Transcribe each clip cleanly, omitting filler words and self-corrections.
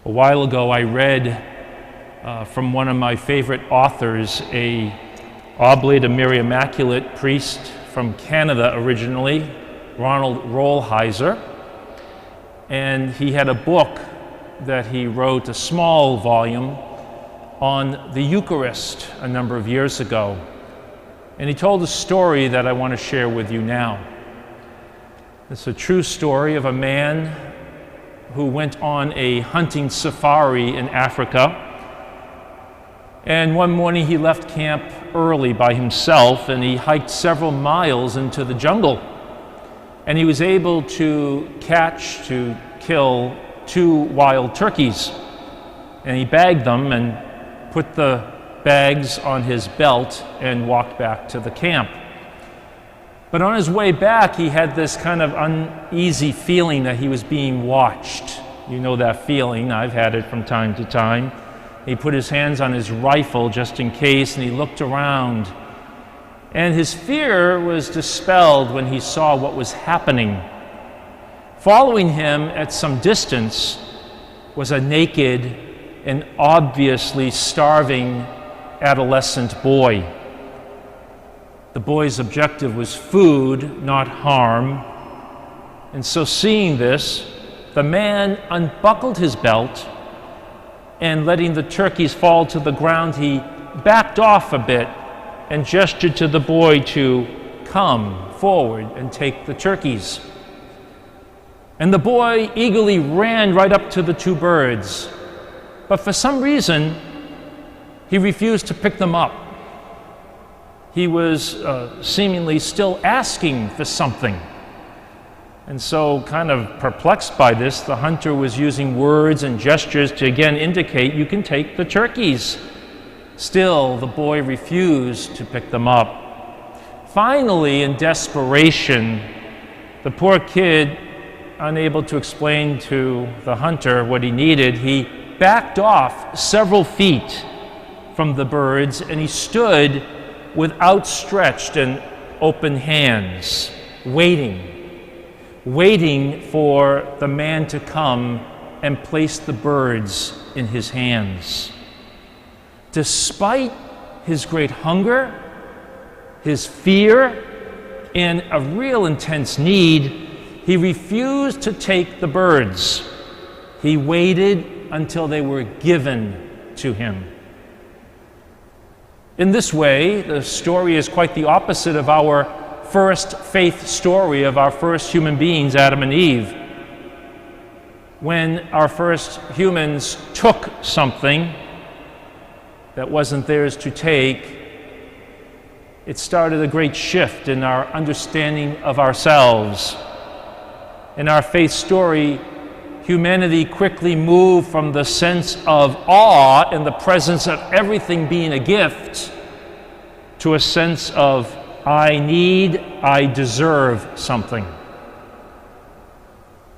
A while ago, I read from one of my favorite authors, a Oblate of Mary Immaculate priest from Canada originally, Ronald Rolheiser, and he had a book that he wrote, a small volume, on the Eucharist a number of years ago. And he told a story that I want to share with you now. It's a true story of a man who went on a hunting safari in Africa. And one morning he left camp early by himself, and he hiked several miles into the jungle. And he was able to kill 2 wild turkeys. And he bagged them and put the bags on his belt and walked back to the camp. But on his way back, he had this kind of uneasy feeling that he was being watched. You know that feeling. I've had it from time to time. He put his hands on his rifle just in case, and he looked around. And his fear was dispelled when he saw what was happening. Following him at some distance was a naked and obviously starving adolescent boy. The boy's objective was food, not harm. And so seeing this, the man unbuckled his belt, and letting the turkeys fall to the ground, he backed off a bit and gestured to the boy to come forward and take the turkeys. And the boy eagerly ran right up to the 2 birds, but for some reason, he refused to pick them up. He was seemingly still asking for something. And so, kind of perplexed by this, the hunter was using words and gestures to again indicate, you can take the turkeys. Still, the boy refused to pick them up. Finally, in desperation, the poor kid, unable to explain to the hunter what he needed, he backed off several feet from the birds, and he stood with outstretched and open hands, waiting for the man to come and place the birds in his hands. Despite his great hunger, his fear, and a real intense need, he refused to take the birds. He waited until they were given to him. In this way, the story is quite the opposite of our first faith story of our first human beings, Adam and Eve. When our first humans took something that wasn't theirs to take, it started a great shift in our understanding of ourselves. In our faith story, humanity quickly moved from the sense of awe in the presence of everything being a gift to a sense of I deserve something.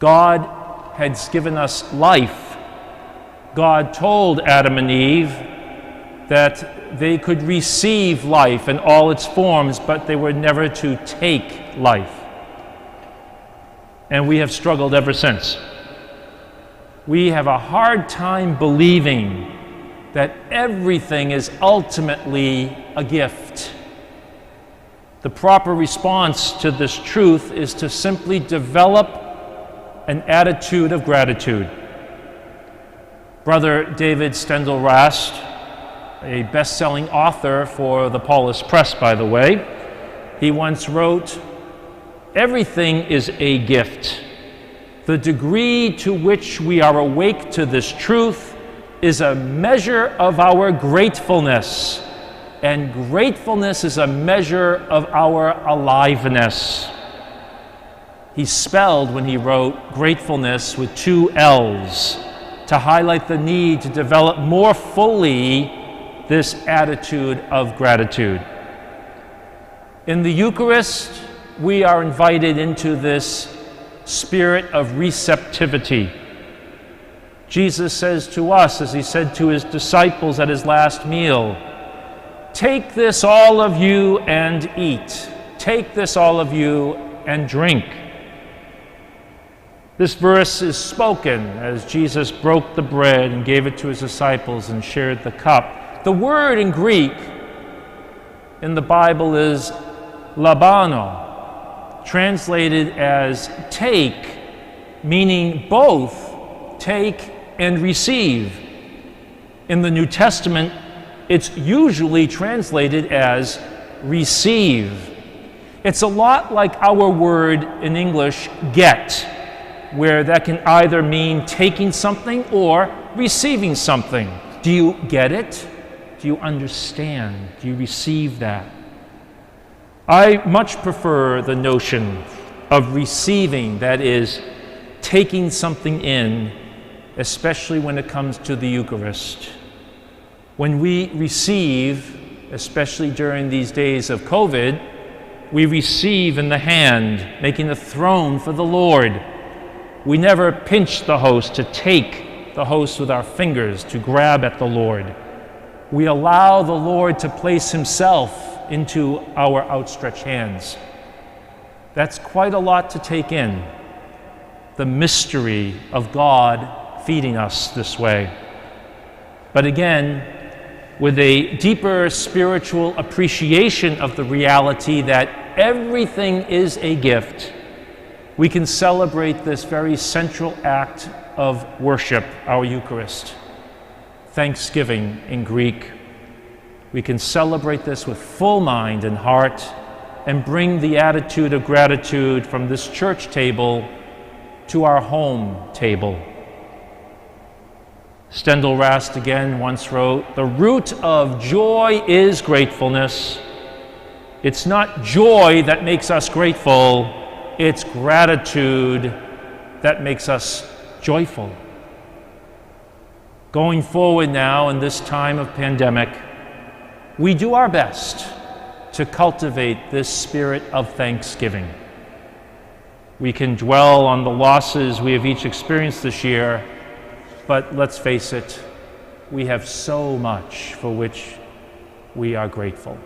God has given us life. God told Adam and Eve that they could receive life in all its forms, but they were never to take life. And we have struggled ever since. We have a hard time believing that everything is ultimately a gift. The proper response to this truth is to simply develop an attitude of gratitude. Brother David Steindl-Rast, a best-selling author for the Paulist press, by the way, he once wrote, "Everything is a gift. The degree to which we are awake to this truth is a measure of our gratefulness, and gratefulness is a measure of our aliveness." He spelled, when he wrote, gratefulness with 2 L's to highlight the need to develop more fully this attitude of gratitude. In the Eucharist, we are invited into this spirit of receptivity. Jesus says to us, as he said to his disciples at his last meal, "Take this, all of you, and eat. Take this, all of you, and drink." This verse is spoken as Jesus broke the bread and gave it to his disciples and shared the cup. The word in Greek in the Bible is labano, translated as take, meaning both take and receive. In the New Testament, it's usually translated as receive. It's a lot like our word in English, get, where that can either mean taking something or receiving something. Do you get it? Do you understand? Do you receive that? I much prefer the notion of receiving, that is, taking something in, especially when it comes to the Eucharist. When we receive, especially during these days of COVID, we receive in the hand, making a throne for the Lord. We never pinch the host to take the host with our fingers, to grab at the Lord. We allow the Lord to place himself into our outstretched hands. That's quite a lot to take in, the mystery of God feeding us this way. But again, with a deeper spiritual appreciation of the reality that everything is a gift, we can celebrate this very central act of worship, our Eucharist, Thanksgiving in Greek. We can celebrate this with full mind and heart and bring the attitude of gratitude from this church table to our home table. Stendhal Rast again once wrote, "The root of joy is gratefulness. It's not joy that makes us grateful, it's gratitude that makes us joyful." Going forward now in this time of pandemic, we do our best to cultivate this spirit of thanksgiving. We can dwell on the losses we have each experienced this year, but let's face it, we have so much for which we are grateful.